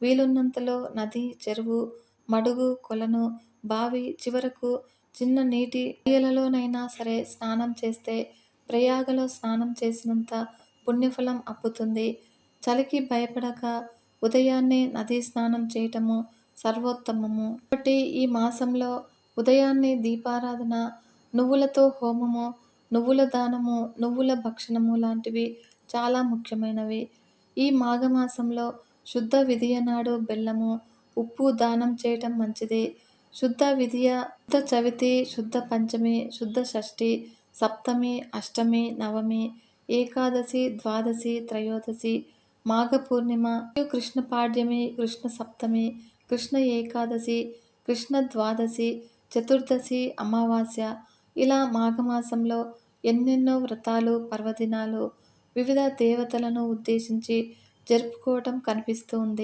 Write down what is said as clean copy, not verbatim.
వీలున్నంతలో నది, చెరువు, మడుగు, కొలను, బావి, చివరకు చిన్న నీటి లోయలలోనైనా సరే స్నానం చేస్తే ప్రయాగలో స్నానం చేసినంత పుణ్యఫలం అబ్బుతుంది. చలికి భయపడక ఉదయాన్నే నదీ స్నానం చేయటము సర్వోత్తమము. కాబట్టి ఈ మాసంలో ఉదయాన్నే దీపారాధన, నువ్వులతో హోమము, నువ్వుల దానము, నువ్వుల భక్షణము లాంటివి చాలా ముఖ్యమైనవి. ఈ మాఘమాసంలో శుద్ధ విదియ నాడు బెల్లము, ఉప్పు దానం చేయటం మంచిది. శుద్ధ విదియ, శుద్ధ చవితి, శుద్ధ పంచమి, శుద్ధ షష్ఠి, సప్తమి, అష్టమి, నవమి, ఏకాదశి, ద్వాదశి, త్రయోదశి, మాఘ పూర్ణిమ మరియు కృష్ణ పాడ్యమి, కృష్ణ సప్తమి, కృష్ణ ఏకాదశి, కృష్ణ ద్వాదశి, చతుర్దశి, అమావాస్య ఇలా మాఘమాసంలో ఎన్నెన్నో వ్రతాలు, పర్వదినాలు వివిధ దేవతలను ఉద్దేశించి జరుపుకోవటం కనిపిస్తూ ఉంది.